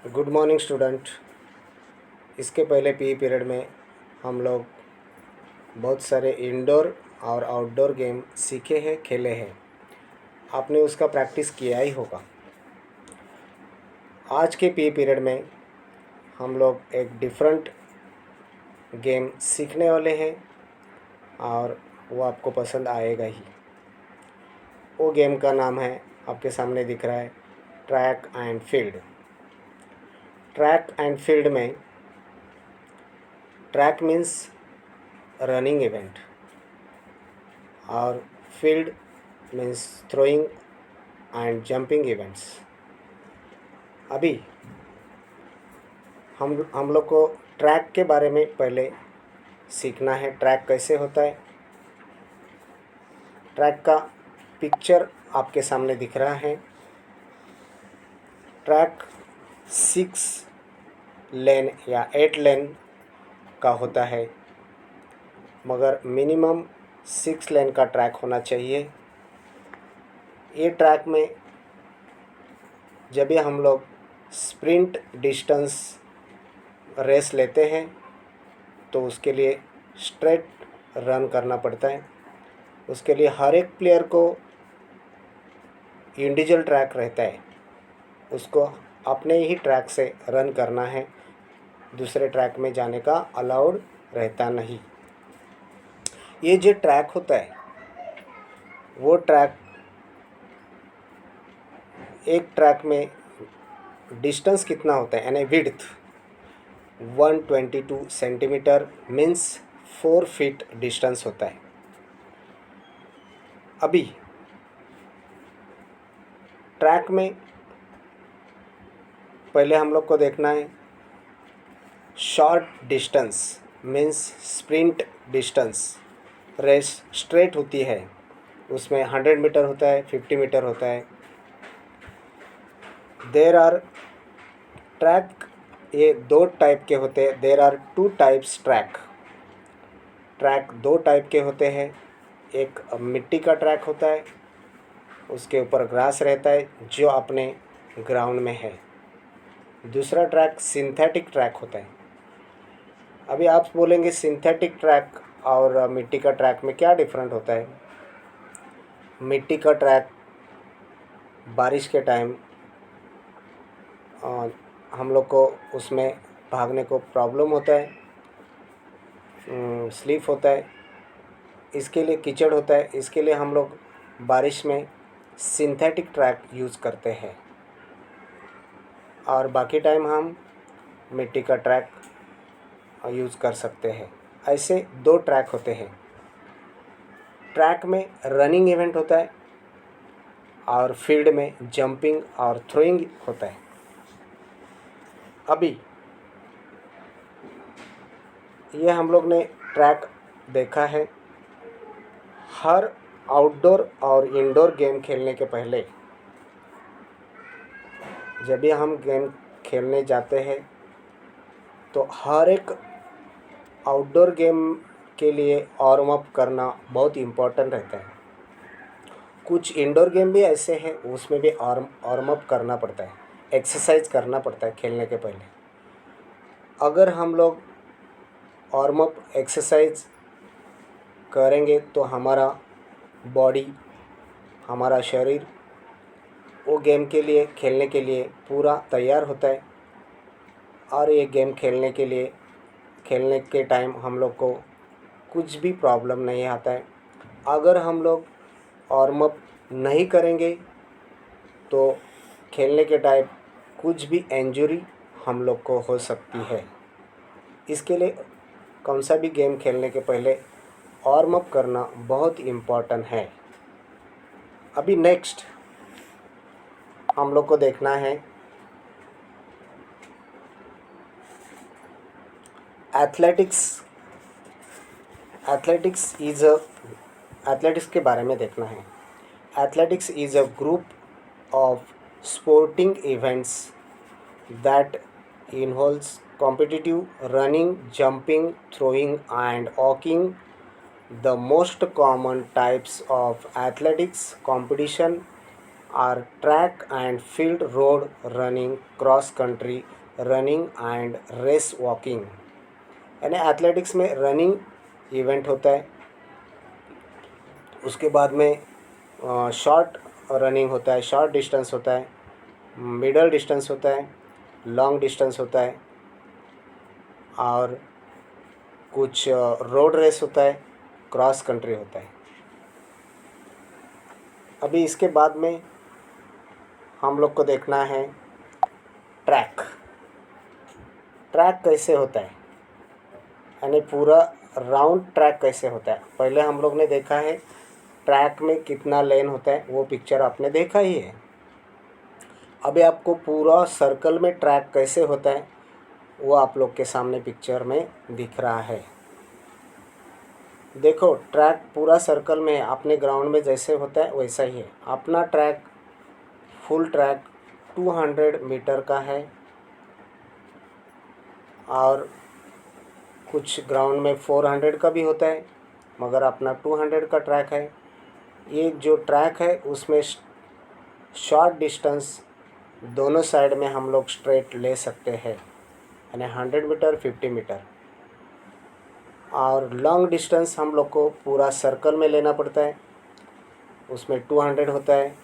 Good morning student. इसके पहले PE period में हम लोग बहुत सारे इंडोर और आउटडोर गेम सीखे हैं, खेले हैं। आपने उसका प्रैक्टिस किया ही होगा। आज के पीई पीरियड में हम लोग एक डिफरेंट गेम सीखने वाले हैं और वो आपको पसंद आएगा ही। वो गेम का नाम है, आपके सामने दिख रहा है, track and field. Track and field में ट्रैक मीन्स रनिंग इवेंट और field means throwing and jumping events. अभी हम लोग को ट्रैक के बारे में पहले सीखना है। ट्रैक कैसे होता है। ट्रैक का पिक्चर आपके सामने दिख रहा है। ट्रैक 6 लेन या 8 लेन का होता है, मगर मिनिमम 6 लेन का ट्रैक होना चाहिए। ये ट्रैक में जब भी हम लोग स्प्रिंट डिस्टेंस रेस लेते हैं तो उसके लिए स्ट्रेट रन करना पड़ता है। उसके लिए हर एक प्लेयर को इंडिविजुअल ट्रैक रहता है, उसको अपने ही ट्रैक से रन करना है, दूसरे ट्रैक में जाने का अलाउड रहता नहीं। ये जो ट्रैक होता है वो ट्रैक, एक ट्रैक में डिस्टेंस कितना होता है यानी width 122 centimetre means 4 feet distance होता है। अभी ट्रैक में पहले हम लोग को देखना है short distance means sprint distance. Race straight होती है, उसमें 100 मीटर होता है, 50 मीटर होता है। देर आर ट्रैक, ये दो टाइप के होते हैं। There are 2 types track. Track 2 type के होते हैं। एक मिट्टी का ट्रैक होता है, उसके ऊपर ग्रास रहता है जो अपने ग्राउंड में है। दूसरा ट्रैक सिंथेटिक ट्रैक होता है। अभी आप बोलेंगे सिंथेटिक ट्रैक और मिट्टी का ट्रैक में क्या डिफरेंट होता है। मिट्टी का ट्रैक बारिश के टाइम हम लोग को उसमें भागने को प्रॉब्लम होता है, स्लिप होता है, इसके लिए कीचड़ होता है। इसके लिए हम लोग बारिश में सिंथेटिक ट्रैक यूज़ करते हैं और बाकी टाइम हम मिट्टी का ट्रैक यूज़ कर सकते हैं। ऐसे 2 ट्रैक होते हैं। ट्रैक में रनिंग इवेंट होता है और फील्ड में जंपिंग और थ्रोइंग होता है। अभी ये हम लोग ने ट्रैक देखा है। हर आउटडोर और इंडोर गेम खेलने के पहले जब भी हम गेम खेलने जाते हैं तो हर एक आउटडोर गेम के लिए वार्म अप करना बहुत इम्पोर्टेंट रहता है। कुछ इंडोर गेम भी ऐसे हैं, उसमें भी वार्म अप करना पड़ता है, एक्सरसाइज करना पड़ता है खेलने के पहले। अगर हम लोग वार्म अप एक्सरसाइज करेंगे तो हमारा बॉडी, हमारा शरीर वो गेम के लिए, खेलने के लिए पूरा तैयार होता है और ये गेम खेलने के टाइम हम लोग को कुछ भी प्रॉब्लम नहीं आता है। अगर हम लोग वार्म अप नहीं करेंगे तो खेलने के टाइम कुछ भी इंजरी हम लोग को हो सकती है। इसके लिए कौन सा भी गेम खेलने के पहले वार्म अप करना बहुत इम्पोर्टेंट है। अभी नेक्स्ट हम लोग को देखना है एथलेटिक्स। एथलेटिक्स के बारे में देखना है। Athletics is a group of sporting events that involves competitive running, jumping, throwing and walking. The most common types of athletics competition are track and field road running, cross country running and race walking. यानी athletics में running event होता है, उसके बाद में short running होता है, short distance होता है, मिडल डिस्टेंस होता है, लॉन्ग डिस्टेंस होता है, और कुछ रोड रेस होता है, क्रॉस कंट्री होता है। अभी इसके बाद में हम लोग को देखना है ट्रैक। ट्रैक कैसे होता है, यानी पूरा राउंड ट्रैक कैसे होता है। पहले हम लोग ने देखा है ट्रैक में कितना लेन होता है, वो पिक्चर आपने देखा ही है। अभी आपको पूरा सर्कल में ट्रैक कैसे होता है वो आप लोग के सामने पिक्चर में दिख रहा है। देखो ट्रैक पूरा सर्कल में है, अपने ग्राउंड में जैसे होता है वैसा ही है। अपना ट्रैक फुल ट्रैक 200 मीटर का है, और कुछ ग्राउंड में 400 का भी होता है, मगर अपना 200 का ट्रैक है। ये जो ट्रैक है उसमें शॉर्ट डिस्टेंस दोनों साइड में हम लोग स्ट्रेट ले सकते हैं, यानी 100 मीटर 50 मीटर। और लॉन्ग डिस्टेंस हम लोग को पूरा सर्कल में लेना पड़ता है, उसमें 200 होता है,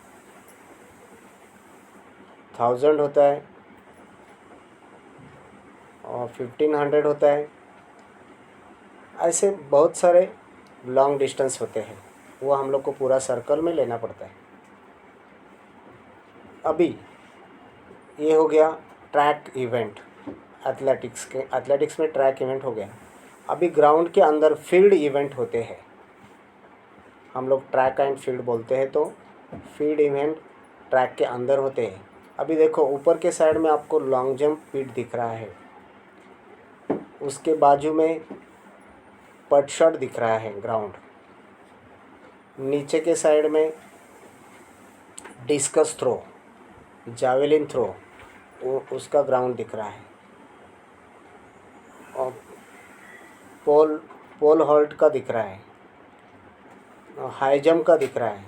1000 होता है और 1500 होता है। ऐसे बहुत सारे लॉन्ग डिस्टेंस होते हैं, वो हम लोग को पूरा सर्कल में लेना पड़ता है। अभी ये हो गया ट्रैक इवेंट, एथलेटिक्स में ट्रैक इवेंट हो गया। अभी ग्राउंड के अंदर फील्ड इवेंट होते हैं, हम लोग ट्रैक एंड फील्ड बोलते हैं। तो फील्ड इवेंट ट्रैक के अंदर होते हैं। अभी देखो ऊपर के साइड में आपको लॉन्ग जंप पीट दिख रहा है, उसके बाजू में पट शॉट दिख रहा है ग्राउंड, नीचे के साइड में डिस्कस थ्रो, जावेलिन थ्रो, वो उसका ग्राउंड दिख रहा है, और पोल हॉल्ट का दिख रहा है, हाई जंप का दिख रहा है।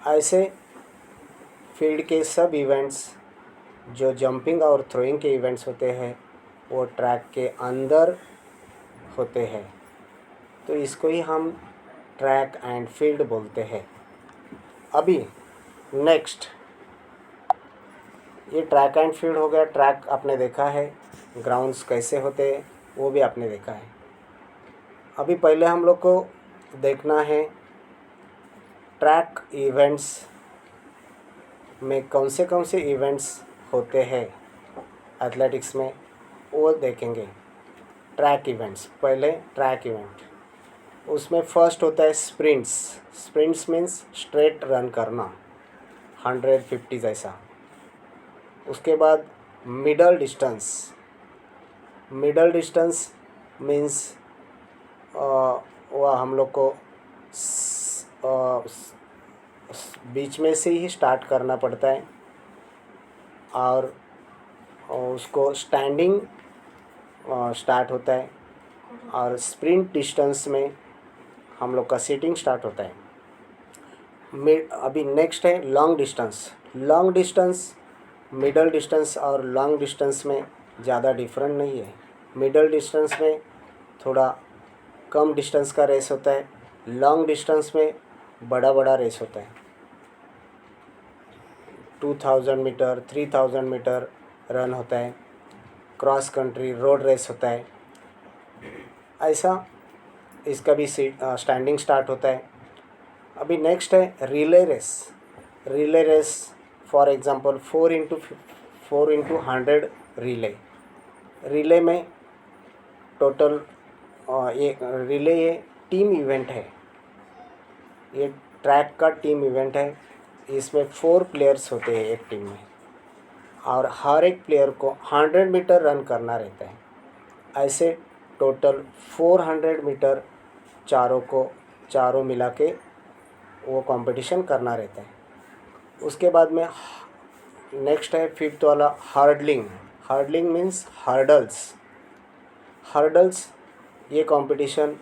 ऐसे फील्ड के सब इवेंट्स जो जंपिंग और थ्रोइंग के इवेंट्स होते हैं वो ट्रैक के अंदर होते हैं। तो इसको ही हम ट्रैक एंड फील्ड बोलते हैं। अभी नेक्स्ट ये ट्रैक एंड फील्ड हो गया। ट्रैक आपने देखा है, ग्राउंड्स कैसे होते हैं वो भी आपने देखा है। अभी पहले हम लोग को देखना है ट्रैक इवेंट्स में कौन से इवेंट्स होते हैं एथलेटिक्स में, वो देखेंगे। ट्रैक इवेंट्स, पहले ट्रैक इवेंट, उसमें फर्स्ट होता है sprints. Sprints means straight run करना 150 जैसा। उसके बाद middle distance. Middle distance means वह हम लोग को बीच में से ही स्टार्ट करना पड़ता है, और उसको स्टैंडिंग स्टार्ट होता है, और स्प्रिंट डिस्टेंस में हम लोग का सीटिंग स्टार्ट होता है। अभी नेक्स्ट है long distance. Long distance middle distance और लॉन्ग डिस्टेंस में ज़्यादा डिफरेंट नहीं है। मिडल डिस्टेंस में थोड़ा कम डिस्टेंस का रेस होता है, लॉन्ग डिस्टेंस में बड़ा रेस होता है। 2000 मीटर 3000 मीटर रन होता है, क्रॉस कंट्री रोड रेस होता है। ऐसा इसका भी स्टैंडिंग स्टार्ट होता है। अभी नेक्स्ट है relay race. Relay race for example 4x100 relay में टोटल ये टीम इवेंट है, ये ट्रैक का टीम इवेंट है। इसमें 4 प्लेयर्स होते हैं एक टीम में, और हर एक प्लेयर को 100 मीटर रन करना रहता है। ऐसे टोटल 400 मीटर चारों मिला के वो कंपटीशन करना रहता है। उसके बाद में नेक्स्ट है फिफ्थ वाला हर्डलिंग। हर्डलिंग मीन्स हर्डल्स ये कंपटीशन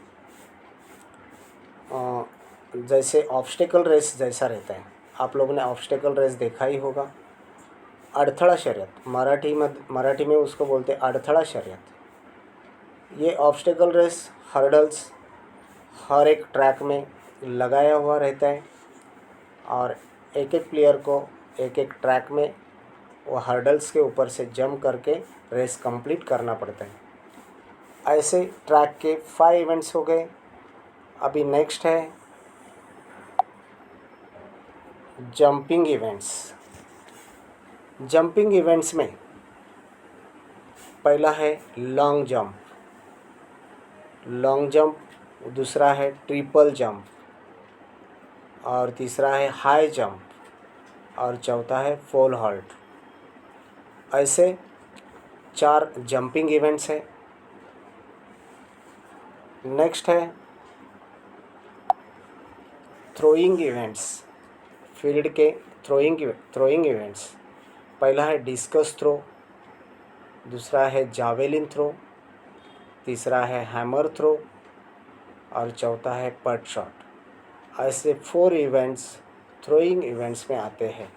जैसे ऑब्स्टिकल रेस जैसा रहता है। आप लोगों ने ऑब्स्टेकल रेस देखा ही होगा। अड़थड़ा शर्यत मराठी में उसको बोलते हैं अड़थड़ा शर्यत। ये ऑब्स्टेकल रेस हर्डल्स हर एक ट्रैक में लगाया हुआ रहता है और एक एक प्लेयर को एक एक ट्रैक में वो हर्डल्स के ऊपर से जंप करके रेस कंप्लीट करना पड़ता है। ऐसे ट्रैक के 5 इवेंट्स हो गए। अभी नेक्स्ट है जंपिंग इवेंट्स। जंपिंग इवेंट्स में पहला है लॉन्ग जंप, दूसरा है ट्रिपल जंप और तीसरा है हाई जंप और चौथा है फॉल हॉल्ट। ऐसे 4 जंपिंग इवेंट्स है। नेक्स्ट है थ्रोइंग इवेंट्स। फील्ड के थ्रोइंग इवेंट्स। पहला है डिस्कस थ्रो, दूसरा है जावेलिन थ्रो, तीसरा है हैमर थ्रो और चौथा है पट शॉट। ऐसे 4 इवेंट्स थ्रोइंग इवेंट्स में आते हैं।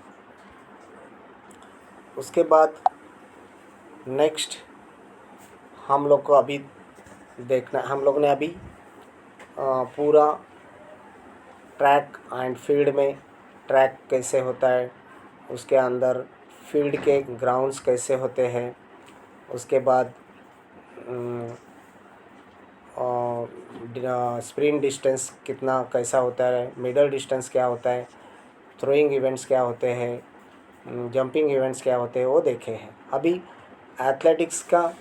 उसके बाद नेक्स्ट हम लोग ने अभी पूरा ट्रैक एंड फील्ड में ट्रैक कैसे होता है, उसके अंदर फील्ड के ग्राउंड्स कैसे होते हैं, उसके बाद स्प्रिंट डिस्टेंस कितना कैसा होता है, मिडल डिस्टेंस क्या होता है, थ्रोइंग इवेंट्स क्या होते हैं, जंपिंग इवेंट्स क्या होते हैं, वो देखे हैं। अभी एथलेटिक्स का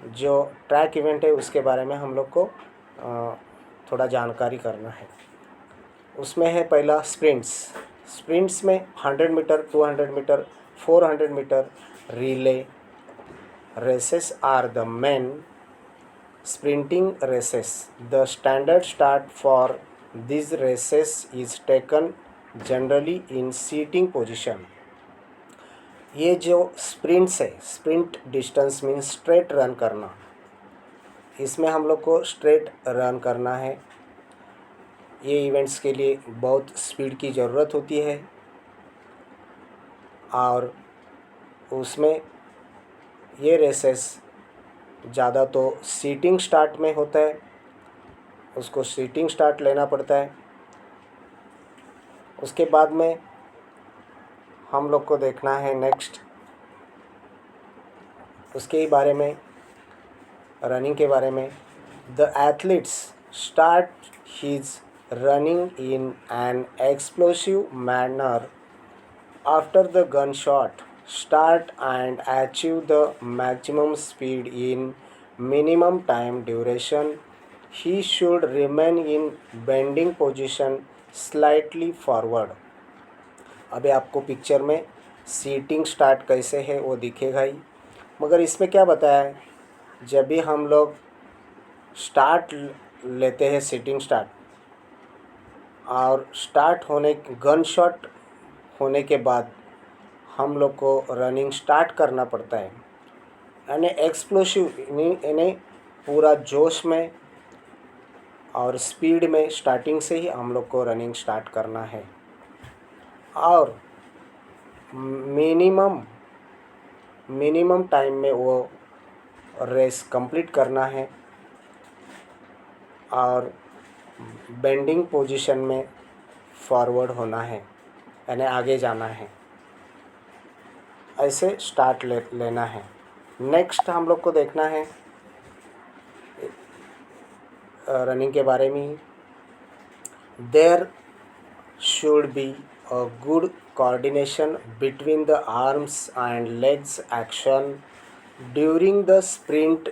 जो ट्रैक इवेंट है उसके बारे में हम लोग को थोड़ा जानकारी करना है। उसमें है पहला स्प्रिंट्स में 100 metre, 200 metre, 400 metre relay races are the main sprinting races. The standard start for these races is taken generally in seating position. ये जो स्प्रिंट्स है, sprint distance means straight run करना, इसमें हम लोग को स्ट्रेट रन करना है। ये इवेंट्स के लिए बहुत स्पीड की ज़रूरत होती है और उसमें ये रेसेस ज़्यादा तो सीटिंग स्टार्ट में होता है, उसको सीटिंग स्टार्ट लेना पड़ता है। उसके बाद में हम लोग को देखना है नेक्स्ट उसके ही बारे में, रनिंग के बारे में। The athletes start his running in an explosive manner after the gun shot start and achieve the maximum speed in minimum time duration. He should remain in bending position slightly forward. अभी आपको picture में seating start कैसे है वो दिखेगा ही, मगर इसमें क्या बताया है, जब भी हम लोग स्टार्ट लेते हैं सीटिंग स्टार्ट और स्टार्ट होने गन शॉट होने के बाद हम लोग को रनिंग स्टार्ट करना पड़ता है, यानी एक्सप्लोसिव, यानी पूरा जोश में और स्पीड में स्टार्टिंग से ही हम लोग को रनिंग स्टार्ट करना है और मिनिमम टाइम में वो रेस कंप्लीट करना है और बेंडिंग पोजीशन में फॉरवर्ड होना है, यानी आगे जाना है। ऐसे स्टार्ट लेना है। नेक्स्ट हम लोग को देखना है रनिंग के बारे में ही। There should be a good coordination between the arms and legs action during the sprint.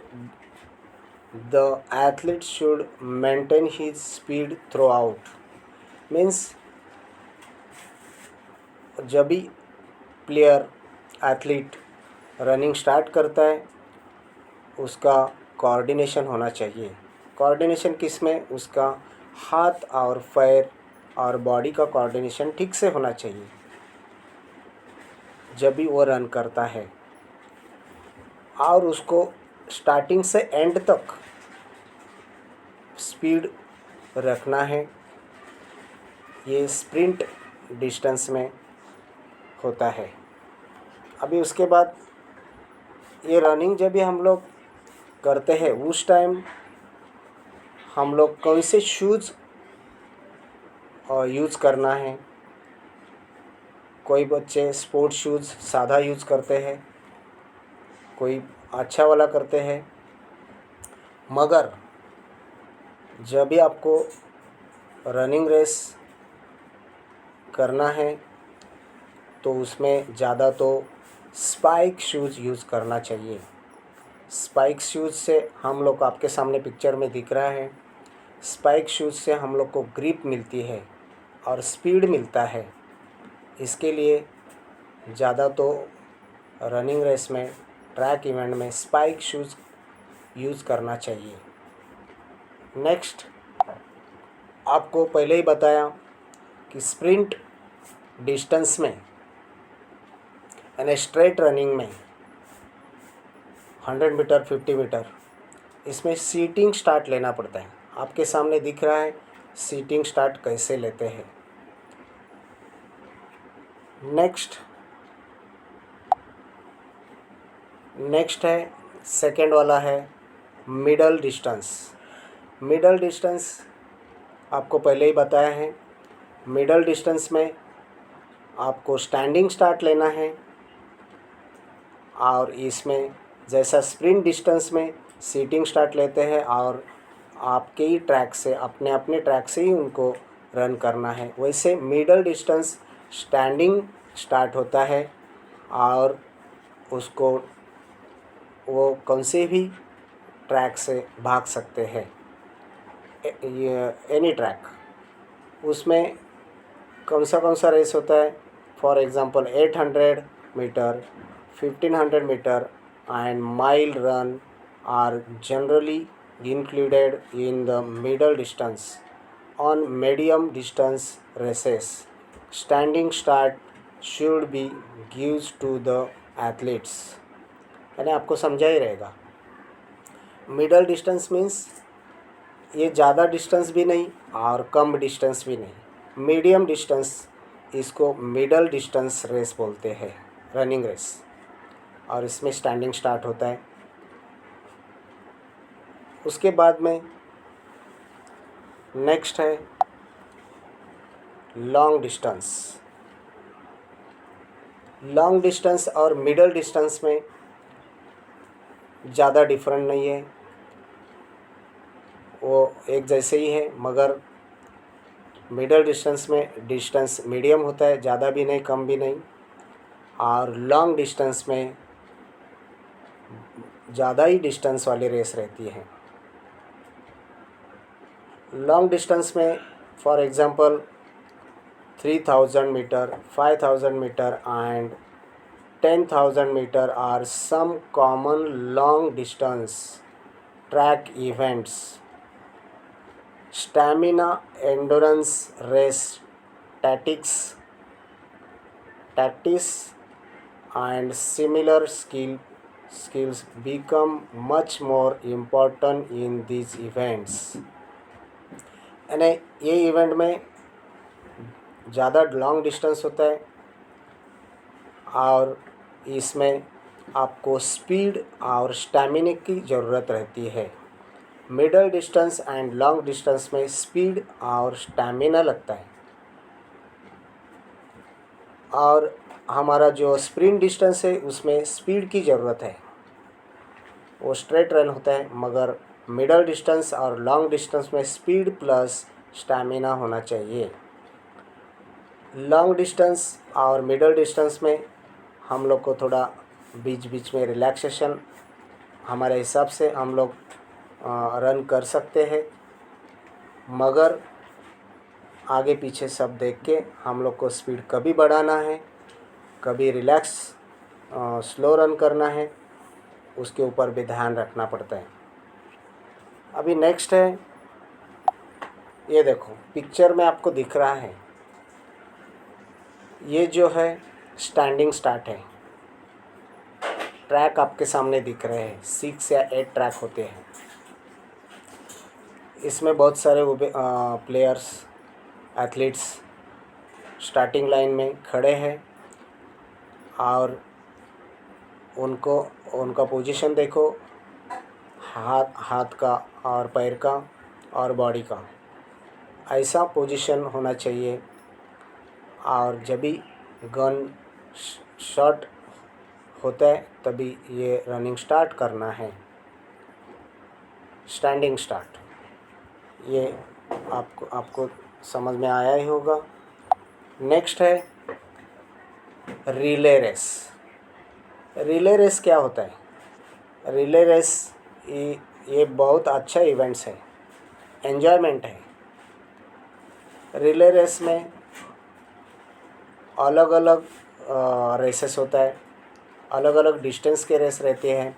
The athlete should maintain his speed throughout. Means जब भी प्लेयर एथलीट रनिंग स्टार्ट करता है उसका कोऑर्डिनेशन होना चाहिए। कोऑर्डिनेशन किस में, उसका हाथ और पैर और बॉडी का कोऑर्डिनेशन ठीक से होना चाहिए जब भी वो रन करता है और उसको स्टार्टिंग से एंड तक स्पीड रखना है। ये स्प्रिंट डिस्टेंस में होता है। अभी उसके बाद ये रनिंग जब भी हम लोग करते हैं उस टाइम हम लोग कौन से शूज़ यूज़ करना है। कोई बच्चे स्पोर्ट्स शूज़ सादा यूज़ करते हैं, कोई अच्छा वाला करते हैं। मगर जब भी आपको रनिंग रेस करना है तो उसमें ज़्यादा तो स्पाइक शूज़ यूज़ करना चाहिए। स्पाइक शूज़ से हम लोग आपके सामने पिक्चर में दिख रहा है, स्पाइक शूज़ से हम लोग को ग्रिप मिलती है और स्पीड मिलता है। इसके लिए ज़्यादा तो रनिंग रेस में, ट्रैक इवेंट में स्पाइक शूज़ यूज़ करना चाहिए। नेक्स्ट, आपको पहले ही बताया कि स्प्रिंट डिस्टेंस में यानी स्ट्रेट रनिंग में 100 मीटर 50 मीटर इसमें सीटिंग स्टार्ट लेना पड़ता है। आपके सामने दिख रहा है सीटिंग स्टार्ट कैसे लेते हैं। नेक्स्ट है सेकंड वाला है मिडल डिस्टेंस। मिडल डिस्टेंस आपको पहले ही बताया है। मिडल डिस्टेंस में आपको स्टैंडिंग स्टार्ट लेना है और इसमें जैसा स्प्रिंट डिस्टेंस में सीटिंग स्टार्ट लेते हैं और आपके ही ट्रैक से अपने अपने ट्रैक से ही उनको रन करना है, वैसे मिडल डिस्टेंस स्टैंडिंग स्टार्ट होता है और उसको वो कौन से भी ट्रैक से भाग सकते हैं, एनी ट्रैक। उसमें कौन सा रेस होता है, for example 800 metre, 1500 metre and mile run are generally included in the middle distance. On medium distance races, standing start should be given to the athletes. यानी आपको समझा ही रहेगा। मिडल डिस्टेंस मीन्स ये ज़्यादा डिस्टेंस भी नहीं और कम डिस्टेंस भी नहीं, मीडियम डिस्टेंस, इसको मिडल डिस्टेंस रेस बोलते हैं, रनिंग रेस। और इसमें स्टैंडिंग स्टार्ट होता है। उसके बाद में नेक्स्ट है लॉन्ग डिस्टेंस। लॉन्ग डिस्टेंस और मिडल डिस्टेंस में ज़्यादा डिफरेंट नहीं है, वो एक जैसे ही है, मगर मिडल डिस्टेंस में डिस्टेंस मीडियम होता है, ज़्यादा भी नहीं कम भी नहीं। और लॉन्ग डिस्टेंस में ज़्यादा ही डिस्टेंस वाली रेस रहती है। लॉन्ग डिस्टेंस में for example 3000 metre, 5000 metre and 10,000 metre are some common long distance track events. Stamina endurance race tactics and similar skills become much more important in these events. यानी ये event में ज़्यादा long distance होता है और इसमें आपको स्पीड और स्टैमिना की ज़रूरत रहती है। Middle distance and long distance में स्पीड और स्टैमिना लगता है और हमारा जो स्प्रिंट डिस्टेंस है उसमें स्पीड की ज़रूरत है, वो स्ट्रेट रन होता है। मगर मिडल डिस्टेंस और लॉन्ग डिस्टेंस में स्पीड प्लस स्टैमिना होना चाहिए। लॉन्ग डिस्टेंस और मिडल डिस्टेंस में हम लोग को थोड़ा बीच बीच में रिलैक्सेशन हमारे हिसाब से हम लोग रन कर सकते हैं, मगर आगे पीछे सब देख के हम लोग को स्पीड कभी बढ़ाना है, कभी रिलैक्स स्लो रन करना है, उसके ऊपर भी ध्यान रखना पड़ता है। अभी नेक्स्ट है, ये देखो पिक्चर में आपको दिख रहा है, ये जो है स्टैंडिंग स्टार्ट है। ट्रैक आपके सामने दिख रहे हैं, 6 या 8 ट्रैक होते हैं। इसमें बहुत सारे प्लेयर्स, एथलीट्स स्टार्टिंग लाइन में खड़े हैं और उनका पोजीशन देखो, हाथ का और पैर का और बॉडी का, ऐसा पोजीशन होना चाहिए। और जब भी गन शॉट होता है तभी ये रनिंग स्टार्ट करना है, स्टैंडिंग स्टार्ट। ये आपको समझ में आया ही होगा। नेक्स्ट है रिले रेस। रिले रेस क्या होता है? रिले रेस ये बहुत अच्छा इवेंट्स है, एन्जॉयमेंट है। रिले रेस में अलग अलग रेसेस होता है, अलग अलग डिस्टेंस के रेस रहते हैं।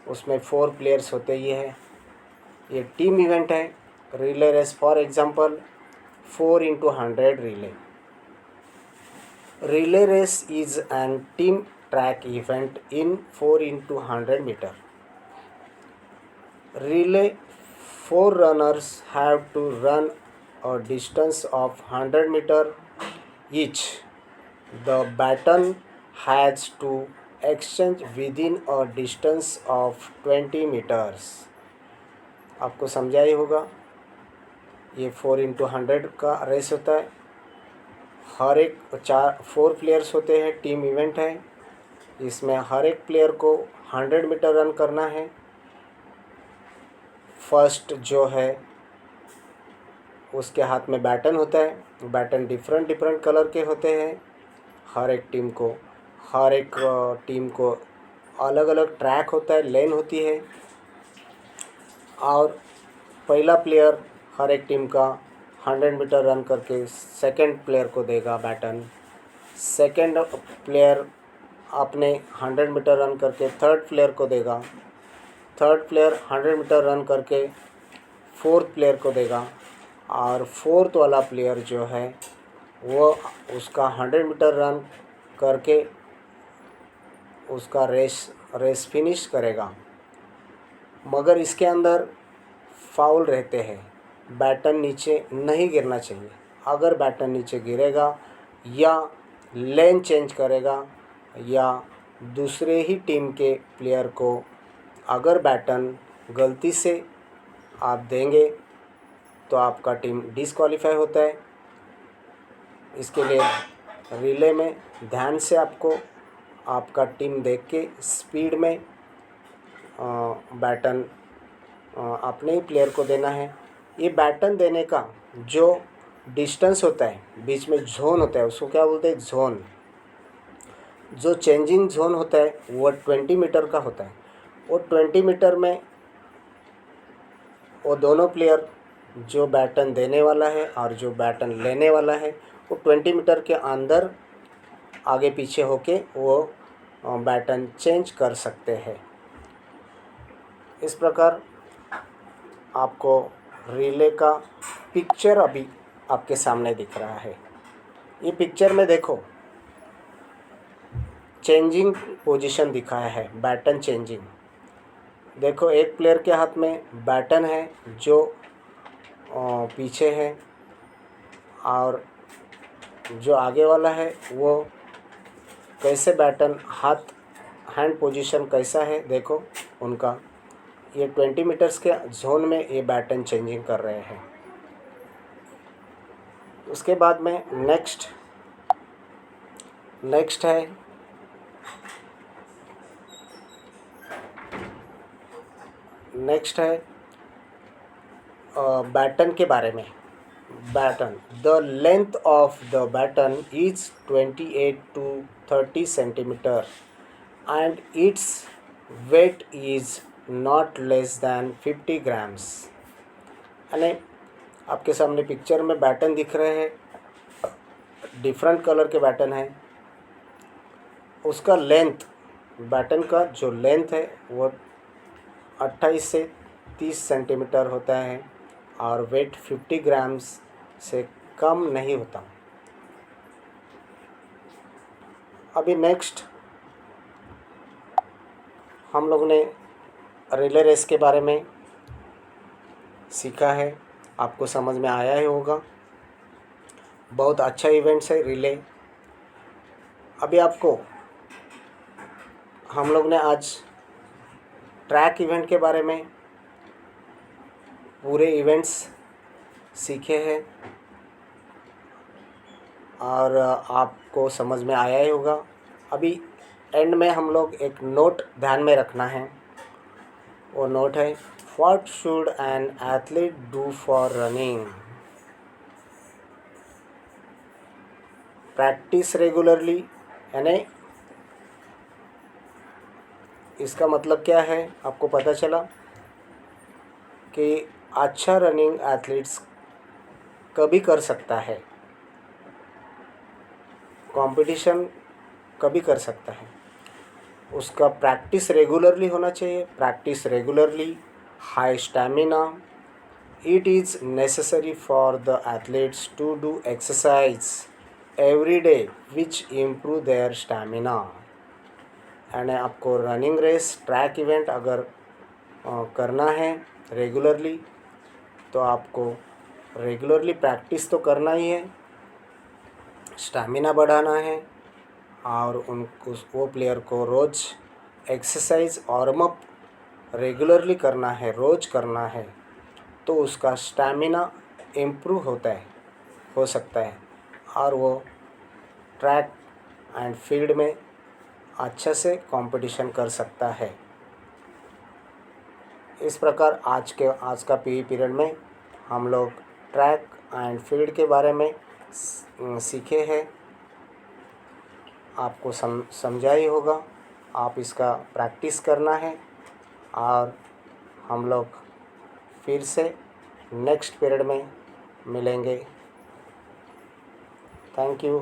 उसमें 4 प्लेयर्स होते ही है। ये टीम इवेंट है। Relay race for example 4x100 relay. Relay race is an team track event in 4x100 meter. Relay, 4 runners have to run a distance of 100 meter each. The baton has to exchange within a distance of 20 meters. आपको समझा ही होगा। ये 4x100 का race होता है। हर एक 4 players होते हैं, टीम इवेंट है। इसमें हर एक प्लेयर को 100 मीटर रन करना है। फर्स्ट जो है उसके हाथ में बैटन होता है। बैटन डिफरेंट डिफरेंट कलर के होते हैं। हर एक टीम को अलग अलग ट्रैक होता है, लेन होती है। और पहला प्लेयर हर एक टीम का 100 मीटर रन करके सेकंड प्लेयर को देगा बैटन। सेकंड प्लेयर अपने 100 मीटर रन करके थर्ड प्लेयर को देगा। थर्ड प्लेयर 100 मीटर रन करके फोर्थ प्लेयर को देगा। और फोर्थ वाला प्लेयर जो है वो उसका 100 मीटर रन करके उसका रेस फिनिश करेगा। मगर इसके अंदर फाउल रहते हैं। बैटन नीचे नहीं गिरना चाहिए। अगर बैटन नीचे गिरेगा या लेन चेंज करेगा या दूसरे ही टीम के प्लेयर को अगर बैटन गलती से आप देंगे तो आपका टीम डिस्क्वालीफाई होता है। इसके लिए रिले में ध्यान से आपको आपका टीम देख के स्पीड में बैटन अपने ही प्लेयर को देना है। ये बैटन देने का जो डिस्टेंस होता है, बीच में जोन होता है, उसको क्या बोलते हैं? जोन। जो चेंजिंग जोन होता है वो 20 मीटर का होता है। वो 20 मीटर में वो दोनों प्लेयर, जो बैटन देने वाला है और जो बैटन लेने वाला है, वो 20 मीटर के अंदर आगे पीछे होके वो बैटन चेंज कर सकते हैं। इस प्रकार आपको रिले का पिक्चर अभी आपके सामने दिख रहा है। ये पिक्चर में देखो, चेंजिंग पोजीशन दिखाया है, बैटन चेंजिंग। देखो एक प्लेयर के हाथ में बैटन है जो पीछे है और जो आगे वाला है वो कैसे बैटन हैंड पोजीशन कैसा है देखो उनका। ये 20 मीटर्स के जोन में ये बैटन चेंजिंग कर रहे हैं। उसके बाद में नेक्स्ट है बैटन के बारे में। Baton, the length of the baton is 28 to 30 centimetre and it's weight is not less than 50 grams. यानी आपके सामने पिक्चर में बैटन दिख रहे हैं, डिफरेंट कलर के बैटन है। उसका लेंथ, बैटन का जो लेंथ है वो 28 से 30 सेंटीमीटर होता है और वेट 50 ग्राम्स से कम नहीं होता। अभी नेक्स्ट हम लोग ने रिले रेस के बारे में सीखा है, आपको समझ में आया ही होगा। बहुत अच्छा इवेंट्स है रिले। अभी आपको हम लोग ने आज ट्रैक इवेंट के बारे में पूरे इवेंट्स सीखे हैं और आपको समझ में आया ही होगा। अभी एंड में हम लोग एक नोट ध्यान में रखना है। वो नोट है, what should an athlete do for running? Practice regularly, यानी इसका मतलब क्या है आपको पता चला कि अच्छा रनिंग एथलीट्स कभी कर सकता है, कंपटीशन कभी कर सकता है, उसका प्रैक्टिस रेगुलरली होना चाहिए। Practice regularly, high stamina, it is necessary for the athletes to do exercise every day which improve their stamina. यानी आपको रनिंग रेस, ट्रैक इवेंट अगर करना है रेगुलरली तो आपको रेगुलरली प्रैक्टिस तो करना ही है, स्टैमिना बढ़ाना है और वो प्लेयर को रोज़ एक्सरसाइज वार्म अप रेगुलरली करना है, रोज़ करना है, तो उसका स्टैमिना इम्प्रूव हो सकता है और वो ट्रैक एंड फील्ड में अच्छे से कंपटीशन कर सकता है। इस प्रकार आज का पीई पीरियड में हम लोग ट्रैक एंड फील्ड के बारे में सीखे हैं। आपको समझा ही होगा। आप इसका प्रैक्टिस करना है और हम लोग फिर से नेक्स्ट पीरियड में मिलेंगे। Thank you.